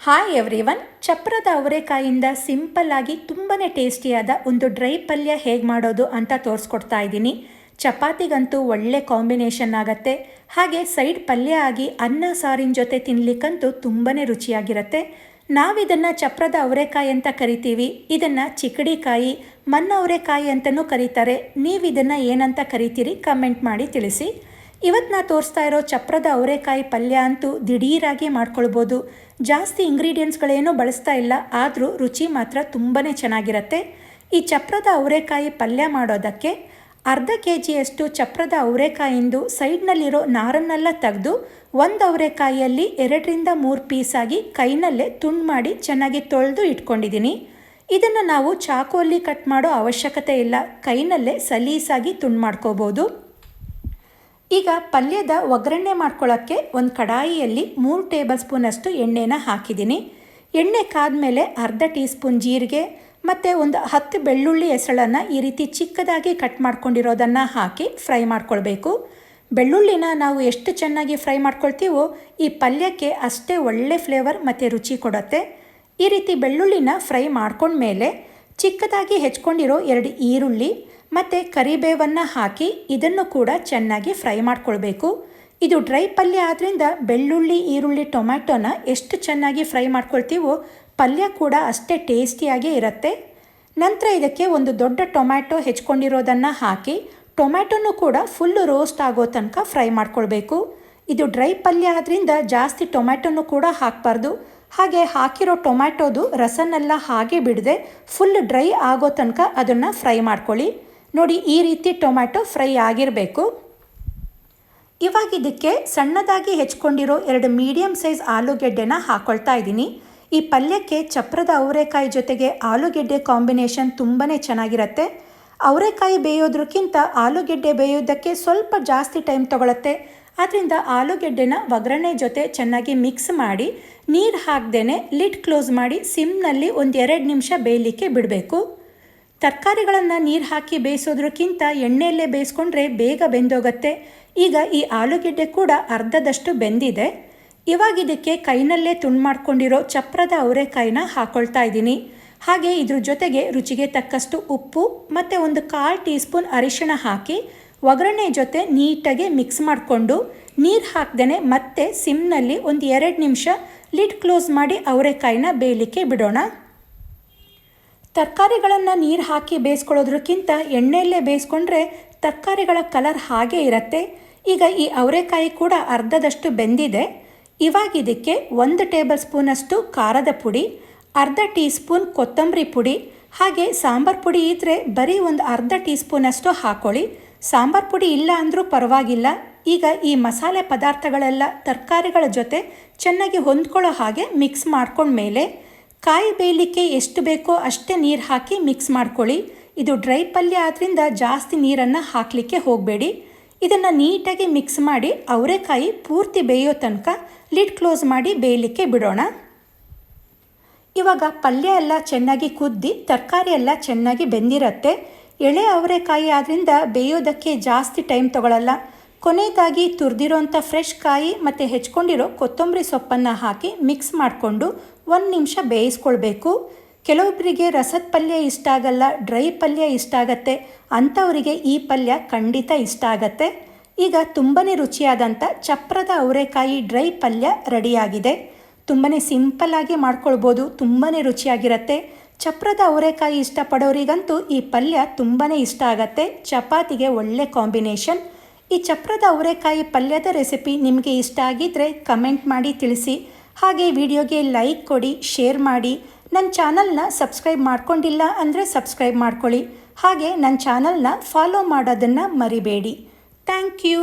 Hi everyone, ಚಪ್ರದ ಅವರೆಕಾಯಿಂದ simple ಆಗಿ ತುಂಬಾ ಟೇಸ್ಟಿಯಾದ ಒಂದು ಡ್ರೈ ಪಲ್ಯ ಹೇಗೆ ಮಾಡೋದು ಅಂತ ತೋರಿಸ್ಕೊಡ್ತಾ ಇದ್ದೀನಿ. ಚಪಾತಿಗಂತೂ ಒಳ್ಳೆ ಕಾಂಬಿನೇಷನ್ ಆಗುತ್ತೆ. ಹಾಗೆ ಸೈಡ್ ಪಲ್ಯ ಆಗಿ ಅನ್ನ ಸಾರಿನ ಜೊತೆ ತಿನ್ನಲಿಕ್ಕಂತೂ ತುಂಬಾ ರುಚಿಯಾಗಿರುತ್ತೆ. ನಾವಿದನ್ನು ಚಪ್ರದ ಅವರೆಕಾಯಿ ಅಂತ ಕರಿತೀವಿ. ಇದನ್ನು ಚಿಕಡಿಕಾಯಿ, ಮನ್ನ ಅವರೆಕಾಯಿ ಅಂತಲೂ ಕರೀತಾರೆ. ನೀವು ಇದನ್ನು ಏನಂತ ಕರಿತೀರಿ ಕಮೆಂಟ್ ಮಾಡಿ ತಿಳಿಸಿ. ಇವತ್ತು ನಾ ತೋರಿಸ್ತಾ ಇರೋ ಚಪ್ರದ ಅವರೆಕಾಯಿ ಪಲ್ಯ ಅಂತೂ ದಿಢೀರಾಗಿ ಮಾಡ್ಕೊಳ್ಬೋದು. ಜಾಸ್ತಿ ಇಂಗ್ರೀಡಿಯೆಂಟ್ಸ್ಗಳೇನೂ ಬಳಸ್ತಾ ಇಲ್ಲ, ಆದರೂ ರುಚಿ ಮಾತ್ರ ತುಂಬಾ ಚೆನ್ನಾಗಿರುತ್ತೆ. ಈ ಚಪ್ರದ ಅವರೆಕಾಯಿ ಪಲ್ಯ ಮಾಡೋದಕ್ಕೆ ಅರ್ಧ kg ಚಪ್ರದ ಅವರೆಕಾಯಿಂದು ಸೈಡ್ನಲ್ಲಿರೋ ನಾರನ್ನೆಲ್ಲ ತೆಗೆದು ಒಂದು ಅವರೆಕಾಯಿಯಲ್ಲಿ 2ರಿಂದ 3 ಪೀಸಾಗಿ ಕೈನಲ್ಲೇ ತುಂಡು ಮಾಡಿ ಚೆನ್ನಾಗಿ ತೊಳೆದು ಇಟ್ಕೊಂಡಿದ್ದೀನಿ. ಇದನ್ನು ನಾವು ಚಾಕುವಲ್ಲಿ ಕಟ್ ಮಾಡೋ ಅವಶ್ಯಕತೆ ಇಲ್ಲ, ಕೈನಲ್ಲೇ ಸಲೀಸಾಗಿ ತುಂಡು ಮಾಡ್ಕೋಬೋದು. ಈಗ ಪಲ್ಯದ ಒಗ್ಗರಣೆ ಮಾಡ್ಕೊಳ್ಳೋಕ್ಕೆ ಒಂದು ಕಡಾಯಿಯಲ್ಲಿ 3 ಟೇಬಲ್ ಸ್ಪೂನಷ್ಟು ಎಣ್ಣೆನ ಹಾಕಿದ್ದೀನಿ. ಎಣ್ಣೆ ಕಾದ್ಮೇಲೆ ಅರ್ಧ ಟೀ ಸ್ಪೂನ್ ಜೀರಿಗೆ ಮತ್ತು ಒಂದು 10 ಬೆಳ್ಳುಳ್ಳಿ ಹೆಸಳನ್ನು ಈ ರೀತಿ ಚಿಕ್ಕದಾಗಿ ಕಟ್ ಮಾಡ್ಕೊಂಡಿರೋದನ್ನು ಹಾಕಿ ಫ್ರೈ ಮಾಡ್ಕೊಳ್ಬೇಕು. ಬೆಳ್ಳುಳ್ಳಿನ ನಾವು ಎಷ್ಟು ಚೆನ್ನಾಗಿ ಫ್ರೈ ಮಾಡ್ಕೊಳ್ತೀವೋ ಈ ಪಲ್ಯಕ್ಕೆ ಅಷ್ಟೇ ಒಳ್ಳೆ ಫ್ಲೇವರ್ ಮತ್ತು ರುಚಿ ಕೊಡುತ್ತೆ. ಈ ರೀತಿ ಬೆಳ್ಳುಳ್ಳಿನ ಫ್ರೈ ಮಾಡ್ಕೊಂಡ್ಮೇಲೆ ಚಿಕ್ಕದಾಗಿ ಹೆಚ್ಕೊಂಡಿರೋ 2 ಈರುಳ್ಳಿ ಮತ್ತು ಕರಿಬೇವನ್ನು ಹಾಕಿ ಇದನ್ನು ಕೂಡ ಚೆನ್ನಾಗಿ ಫ್ರೈ ಮಾಡ್ಕೊಳ್ಬೇಕು. ಇದು ಡ್ರೈ ಪಲ್ಯ ಆದ್ದರಿಂದ ಬೆಳ್ಳುಳ್ಳಿ, ಈರುಳ್ಳಿ, ಟೊಮ್ಯಾಟೋನ ಎಷ್ಟು ಚೆನ್ನಾಗಿ ಫ್ರೈ ಮಾಡ್ಕೊಳ್ತೀವೋ ಪಲ್ಯ ಕೂಡ ಅಷ್ಟೇ ಟೇಸ್ಟಿಯಾಗೇ ಇರುತ್ತೆ. ನಂತರ ಇದಕ್ಕೆ ಒಂದು ದೊಡ್ಡ ಟೊಮ್ಯಾಟೊ ಹೆಚ್ಕೊಂಡಿರೋದನ್ನು ಹಾಕಿ ಟೊಮ್ಯಾಟೊನೂ ಕೂಡ ಫುಲ್ಲು ರೋಸ್ಟ್ ಆಗೋ ತನಕ ಫ್ರೈ ಮಾಡ್ಕೊಳ್ಬೇಕು. ಇದು ಡ್ರೈ ಪಲ್ಯ ಆದ್ದರಿಂದ ಜಾಸ್ತಿ ಟೊಮ್ಯಾಟೊನೂ ಕೂಡ ಹಾಕಬಾರ್ದು. ಹಾಗೆ ಹಾಕಿರೋ ಟೊಮ್ಯಾಟೋದು ರಸನೆಲ್ಲ ಹಾಗೆ ಬಿಡದೆ ಫುಲ್ ಡ್ರೈ ಆಗೋ ತನಕ ಅದನ್ನು ಫ್ರೈ ಮಾಡ್ಕೊಳ್ಳಿ. ನೋಡಿ, ಈ ರೀತಿ ಟೊಮ್ಯಾಟೊ ಫ್ರೈ ಆಗಿರಬೇಕು. ಇವಾಗ ಇದಕ್ಕೆ ಸಣ್ಣದಾಗಿ ಹೆಚ್ಕೊಂಡಿರೋ 2 ಮೀಡಿಯಮ್ ಸೈಜ್ ಆಲೂಗೆಡ್ಡೆನ ಹಾಕ್ಕೊಳ್ತಾ ಇದ್ದೀನಿ. ಈ ಪಲ್ಯಕ್ಕೆ ಚಪ್ರದ ಅವರೆಕಾಯಿ ಜೊತೆಗೆ ಆಲೂಗೆಡ್ಡೆ ಕಾಂಬಿನೇಷನ್ ತುಂಬಾ ಚೆನ್ನಾಗಿರುತ್ತೆ. ಅವರೆಕಾಯಿ ಬೇಯೋದ್ರಕ್ಕಿಂತ ಆಲೂಗೆಡ್ಡೆ ಬೇಯೋದಕ್ಕೆ ಸ್ವಲ್ಪ ಜಾಸ್ತಿ ಟೈಮ್ ತೊಗೊಳುತ್ತೆ. ಆದ್ದರಿಂದ ಆಲೂಗೆಡ್ಡೆನ ಒಗ್ಗರಣೆ ಜೊತೆ ಚೆನ್ನಾಗಿ ಮಿಕ್ಸ್ ಮಾಡಿ ನೀರು ಹಾಕ್ದೇ ಲಿಡ್ ಕ್ಲೋಸ್ ಮಾಡಿ ಸಿಮ್ನಲ್ಲಿ ಒಂದು 2 ನಿಮಿಷ ಬೇಯಲಿಕ್ಕೆ ಬಿಡಬೇಕು. ತರಕಾರಿಗಳನ್ನು ನೀರು ಹಾಕಿ ಬೇಯಿಸೋದ್ರಕ್ಕಿಂತ ಎಣ್ಣೆಯಲ್ಲೇ ಬೇಯಿಸ್ಕೊಂಡ್ರೆ ಬೇಗ ಬೆಂದೋಗುತ್ತೆ. ಈಗ ಈ ಆಲೂಗೆಡ್ಡೆ ಕೂಡ ಅರ್ಧದಷ್ಟು ಬೆಂದಿದೆ. ಇವಾಗ ಇದಕ್ಕೆ ಕೈನಲ್ಲೇ ತುಂಡು ಮಾಡ್ಕೊಂಡಿರೋ ಚಪ್ರದ ಅವರೆಕಾಯಿನ ಹಾಕ್ಕೊಳ್ತಾ ಇದ್ದೀನಿ. ಹಾಗೆ ಇದ್ರ ಜೊತೆಗೆ ರುಚಿಗೆ ತಕ್ಕಷ್ಟು ಉಪ್ಪು ಮತ್ತು ಒಂದು 1/4 ಟೀ ಸ್ಪೂನ್ ಅರಿಶಿಣ ಹಾಕಿ ಒಗ್ಗರಣೆ ಜೊತೆ ನೀಟಾಗಿ ಮಿಕ್ಸ್ ಮಾಡಿಕೊಂಡು ನೀರು ಹಾಕ್ದೇ ಮತ್ತೆ ಸಿಮ್ನಲ್ಲಿ ಒಂದು 2 ನಿಮಿಷ ಲಿಡ್ ಕ್ಲೋಸ್ ಮಾಡಿ ಅವರೆಕಾಯಿನ ಬೇಯಲಿಕ್ಕೆ ಬಿಡೋಣ. ತರಕಾರಿಗಳನ್ನು ನೀರು ಹಾಕಿ ಬೇಯಿಸ್ಕೊಳ್ಳೋದ್ರಕ್ಕಿಂತ ಎಣ್ಣೆಯಲ್ಲೇ ಬೇಯಿಸ್ಕೊಂಡ್ರೆ ತರಕಾರಿಗಳ ಕಲರ್ ಹಾಗೇ ಇರುತ್ತೆ. ಈಗ ಈ ಅವರೆಕಾಯಿ ಕೂಡ ಅರ್ಧದಷ್ಟು ಬೆಂದಿದೆ. ಇವಾಗ ಇದಕ್ಕೆ 1 ಟೇಬಲ್ ಸ್ಪೂನಷ್ಟು ಖಾರದ ಪುಡಿ, ಅರ್ಧ ಟೀ ಸ್ಪೂನ್ ಕೊತ್ತಂಬರಿ ಪುಡಿ, ಹಾಗೆ ಸಾಂಬಾರು ಪುಡಿ ಇದ್ದರೆ ಬರೀ ಒಂದು ಅರ್ಧ ಟೀ ಸ್ಪೂನಷ್ಟು ಹಾಕ್ಕೊಳ್ಳಿ. ಸಾಂಬಾರು ಪುಡಿ ಇಲ್ಲ ಅಂದರೂ ಪರವಾಗಿಲ್ಲ. ಈಗ ಈ ಮಸಾಲೆ ಪದಾರ್ಥಗಳೆಲ್ಲ ತರಕಾರಿಗಳ ಜೊತೆ ಚೆನ್ನಾಗಿ ಹೊಂದ್ಕೊಳ್ಳೋ ಹಾಗೆ ಮಿಕ್ಸ್ ಮಾಡ್ಕೊಂಡ್ಮೇಲೆ ಕಾಯಿ ಬೇಯಲಿಕ್ಕೆ ಎಷ್ಟು ಬೇಕೋ ಅಷ್ಟೇ ನೀರು ಹಾಕಿ ಮಿಕ್ಸ್ ಮಾಡ್ಕೊಳ್ಳಿ. ಇದು ಡ್ರೈ ಪಲ್ಯ ಆದ್ದರಿಂದ ಜಾಸ್ತಿ ನೀರನ್ನು ಹಾಕಲಿಕ್ಕೆ ಹೋಗಬೇಡಿ. ಇದನ್ನು ನೀಟಾಗಿ ಮಿಕ್ಸ್ ಮಾಡಿ ಅವರೆಕಾಯಿ ಪೂರ್ತಿ ಬೇಯೋ ತನಕ ಲಿಡ್ ಕ್ಲೋಸ್ ಮಾಡಿ ಬೇಯಲಿಕ್ಕೆ ಬಿಡೋಣ. ಇವಾಗ ಪಲ್ಯ ಎಲ್ಲ ಚೆನ್ನಾಗಿ ಕುದ್ದಿ ತರಕಾರಿ ಎಲ್ಲ ಚೆನ್ನಾಗಿ ಬೆಂದಿರುತ್ತೆ. ಎಳೆ ಅವರೆಕಾಯಿ ಆದ್ದರಿಂದ ಬೇಯೋದಕ್ಕೆ ಜಾಸ್ತಿ ಟೈಮ್ ತೊಗೊಳ್ಳಲ್ಲ. ಕೊನೆಯದಾಗಿ ತುರಿದಿರೋಂಥ ಫ್ರೆಶ್ ಕಾಯಿ ಮತ್ತು ಹೆಚ್ಕೊಂಡಿರೋ ಕೊತ್ತಂಬರಿ ಸೊಪ್ಪನ್ನು ಹಾಕಿ ಮಿಕ್ಸ್ ಮಾಡಿಕೊಂಡು 1 ನಿಮಿಷ ಬೇಯಿಸ್ಕೊಳ್ಬೇಕು. ಕೆಲವೊಬ್ಬರಿಗೆ ರಸದ ಪಲ್ಯ ಇಷ್ಟ ಆಗಲ್ಲ, ಡ್ರೈ ಪಲ್ಯ ಇಷ್ಟ ಆಗತ್ತೆ. ಅಂಥವರಿಗೆ ಈ ಪಲ್ಯ ಖಂಡಿತ ಇಷ್ಟ ಆಗತ್ತೆ. ಈಗ ತುಂಬಾ ರುಚಿಯಾದಂಥ ಚಪ್ರದ ಅವರೆಕಾಯಿ ಡ್ರೈ ಪಲ್ಯ ರೆಡಿಯಾಗಿದೆ. ತುಂಬಾ ಸಿಂಪಲ್ಲಾಗಿ ಮಾಡ್ಕೊಳ್ಬೋದು, ತುಂಬಾ ರುಚಿಯಾಗಿರುತ್ತೆ. ಚಪ್ರದ ಅವರೆಕಾಯಿ ಇಷ್ಟಪಡೋರಿಗಂತೂ ಈ ಪಲ್ಯ ತುಂಬಾ ಇಷ್ಟ ಆಗತ್ತೆ. ಚಪಾತಿಗೆ ಒಳ್ಳೆ ಕಾಂಬಿನೇಷನ್. ಈ ಚಪ್ರದ ಅವರೆಕಾಯಿ ಪಲ್ಯದ ರೆಸಿಪಿ ನಿಮಗೆ ಇಷ್ಟ ಆಗಿದ್ದರೆ ಕಮೆಂಟ್ ಮಾಡಿ ತಿಳಿಸಿ. ಹಾಗೆ ವಿಡಿಯೋಗೆ ಲೈಕ್ ಕೊಡಿ, ಶೇರ್ ಮಾಡಿ. ನನ್ನ ಚಾನಲ್ನ ಸಬ್ಸ್ಕ್ರೈಬ್ ಮಾಡ್ಕೊಂಡಿಲ್ಲ ಅಂದರೆ ಸಬ್ಸ್ಕ್ರೈಬ್ ಮಾಡ್ಕೊಳ್ಳಿ. ಹಾಗೆ ನನ್ನ ಚಾನಲ್ನ ಫಾಲೋ ಮಾಡೋದನ್ನು ಮರಿಬೇಡಿ. Thank you.